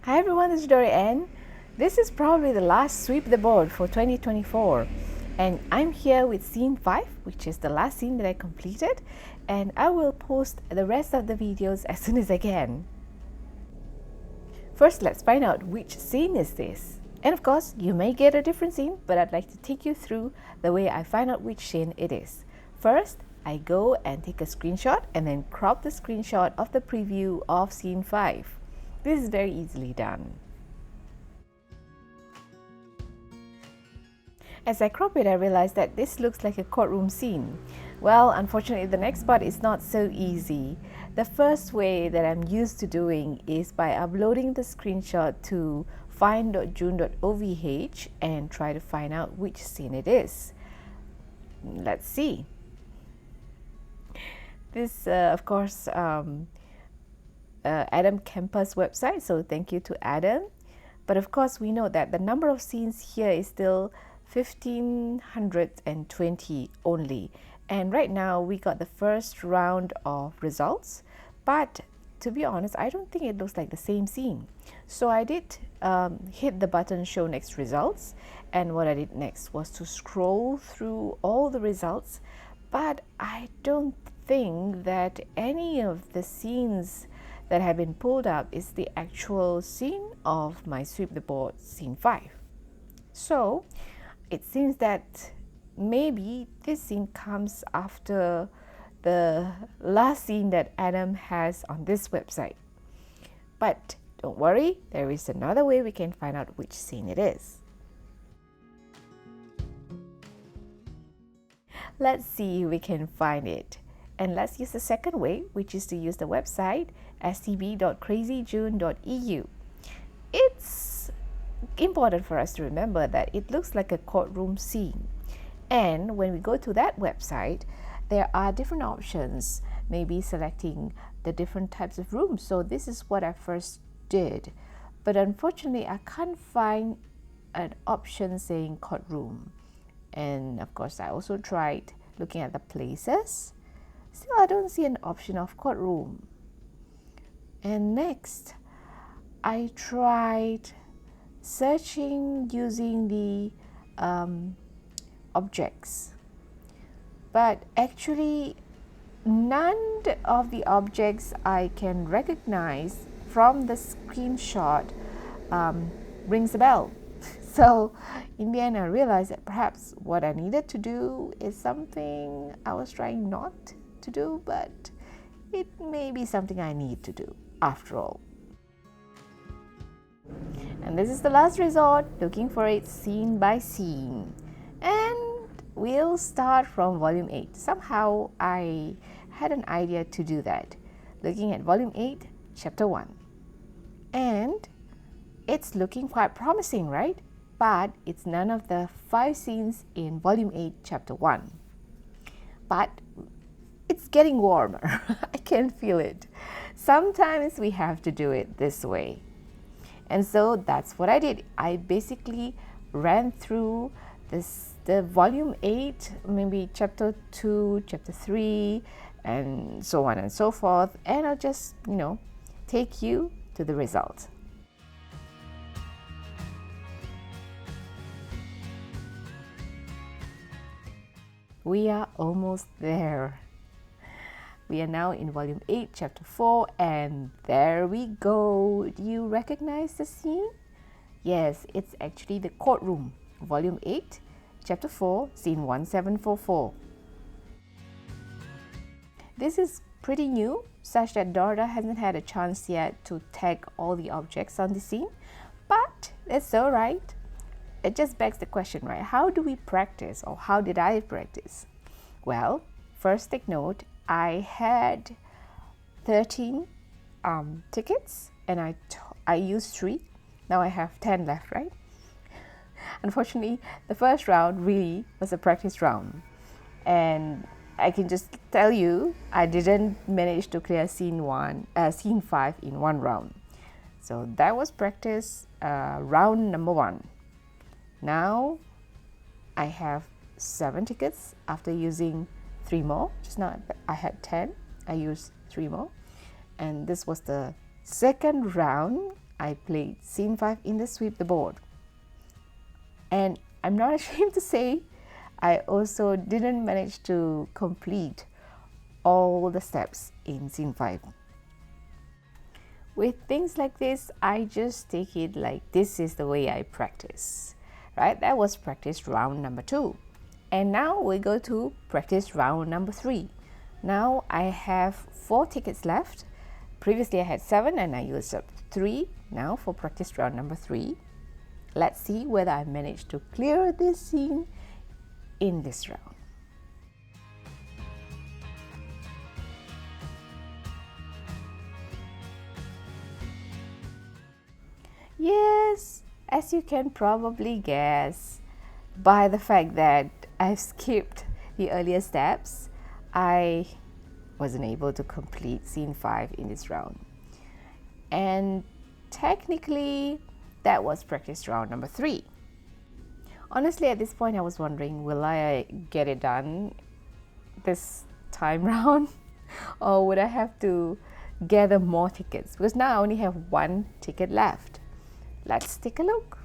Hi everyone, this is Dory-Anne. This is probably the last sweep the board for 2024, and I'm here with scene 5, which is the last scene that I completed, and I will post the rest of the videos as soon as I can. First, let's find out which scene is this. And of course, you may get a different scene, but I'd like to take you through the way I find out which scene it is. First, I go and take a screenshot and then crop the screenshot of the preview of scene 5. This is very easily done. As I crop it, I realized that this looks like a courtroom scene. Well, unfortunately, the next part is not so easy. The first way that I'm used to doing is by uploading the screenshot to find.june.ovh and try to find out which scene it is. Let's see. This, of course, Adam Kemper's website, so thank you to Adam. But of course, we know that the number of scenes here is still 1520 only, and right now we got the first round of results, but to be honest, I don't think it looks like the same scene. So I did hit the button show next results, and what I did next was to scroll through all the results, but I don't think that any of the scenes that have been pulled up is the actual scene of my sweep the board scene 5. So it seems that maybe this scene comes after the last scene that Adam has on this website. But don't worry, there is another way we can find out which scene it is. Let's see if we can find it. And let's use the second way, which is to use the website stb.crazyjune.eu. It's important for us to remember that it looks like a courtroom scene. And when we go to that website, there are different options, maybe selecting the different types of rooms. So this is what I first did. But unfortunately, I can't find an option saying courtroom. And of course, I also tried looking at the places. Still, I don't see an option of courtroom. And next, I tried searching using the objects. But actually, none of the objects I can recognize from the screenshot rings a bell. So in the end, I realized that perhaps what I needed to do is something I was trying not to do, but it may be something I need to do after all. And this is the last resort, looking for it scene by scene. And we'll start from volume 8. Somehow I had an idea to do that, looking at volume 8, chapter 1. And it's looking quite promising, right? But it's none of the 5 scenes in volume 8, chapter 1. But it's getting warmer. I can feel it. Sometimes we have to do it this way. And so that's what I did. I basically ran through the volume 8, maybe chapter 2, chapter 3, and so on and so forth. And I'll just, take you to the result. We are almost there. We are now in volume 8, chapter 4, and there we go. Do you recognize the scene? Yes, it's actually the courtroom, volume 8, chapter 4, scene 1744. This is pretty new, such that Dorda hasn't had a chance yet to tag all the objects on the scene, but it's all right. It just begs the question, right? How do we practice, or how did I practice? Well, first take note, I had 13 tickets and I used 3. Now I have 10 left, right? Unfortunately, the first round really was a practice round. And I can just tell you, I didn't manage to clear scene 5 in one round. So that was practice round number 1. Now I have 7 tickets after using 3 more. Just now I had 10. I used 3 more. And this was the second round. I played scene 5 in the sweep the board. And I'm not ashamed to say, I also didn't manage to complete all the steps in scene 5. With things like this, I just take it like this is the way I practice, right? That was practice round number 2. And now we go to practice round number 3. Now I have 4 tickets left. Previously I had 7 and I used up 3 now for practice round number 3. Let's see whether I managed to clear this scene in this round. Yes, as you can probably guess by the fact that I've skipped the earlier steps, I wasn't able to complete scene 5 in this round. And technically, that was practice round number 3. Honestly, at this point, I was wondering, will I get it done this time round? Or would I have to gather more tickets? Because now I only have 1 ticket left. Let's take a look.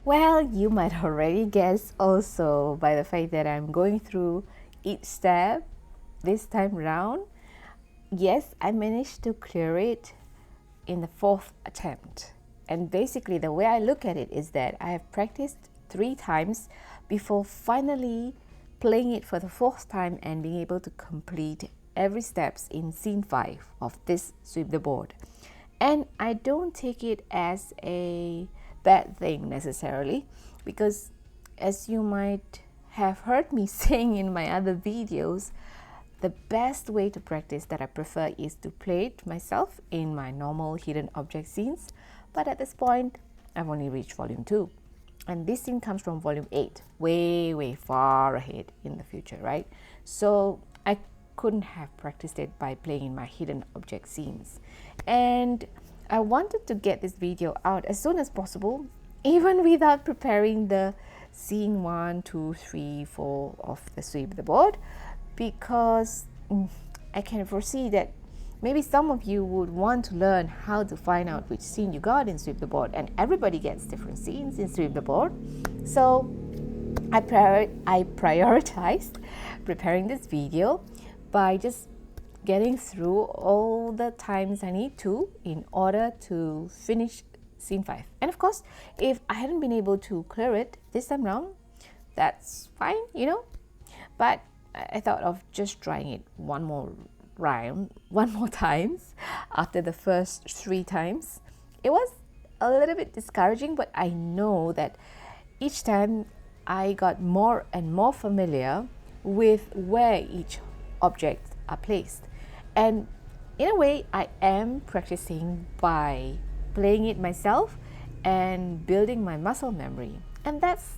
Well, you might already guess also by the fact that I'm going through each step this time round. Yes, I managed to clear it in the 4th attempt. And basically the way I look at it is that I have practiced 3 times before finally playing it for the 4th time and being able to complete every steps in scene 5 of this sweep the board. And I don't take it as a bad thing necessarily, because as you might have heard me saying in my other videos, the best way to practice that I prefer is to play it myself in my normal hidden object scenes. But at this point, I've only reached volume 2. And this scene comes from volume 8, way far ahead in the future, right? So I couldn't have practiced it by playing in my hidden object scenes. And I wanted to get this video out as soon as possible, even without preparing the scene 1, 2, 3, 4 of the sweep the board, because I can foresee that maybe some of you would want to learn how to find out which scene you got in Sweep the Board, and everybody gets different scenes in Sweep the Board. So I prioritized preparing this video by just getting through all the times I need to in order to finish scene 5. And of course, if I hadn't been able to clear it this time round, that's fine, you know. But I thought of just trying it one more times after the first 3 times. It was a little bit discouraging, but I know that each time I got more and more familiar with where each object are placed. And in a way, I am practicing by playing it myself and building my muscle memory. And that's,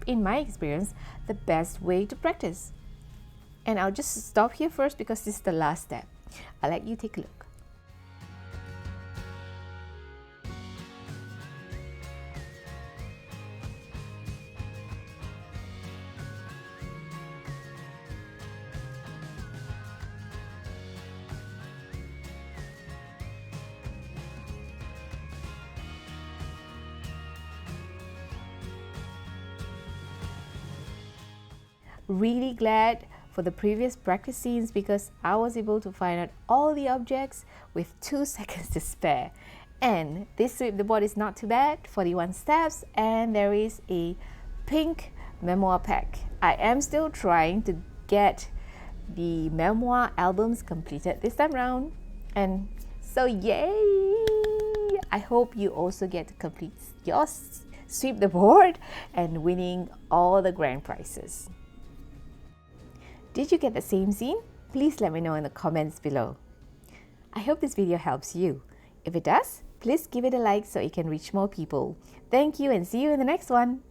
in my experience, the best way to practice. And I'll just stop here first because this is the last step. I'll let you take a look. Really glad for the previous practice scenes because I was able to find out all the objects with 2 seconds to spare. And this Sweep the Board is not too bad, 41 steps, and there is a pink Memoir Pack. I am still trying to get the memoir albums completed this time round, and so yay! I hope you also get to complete your Sweep the Board and winning all the grand prizes. Did you get the same scene? Please let me know in the comments below. I hope this video helps you. If it does, please give it a like so it can reach more people. Thank you and see you in the next one.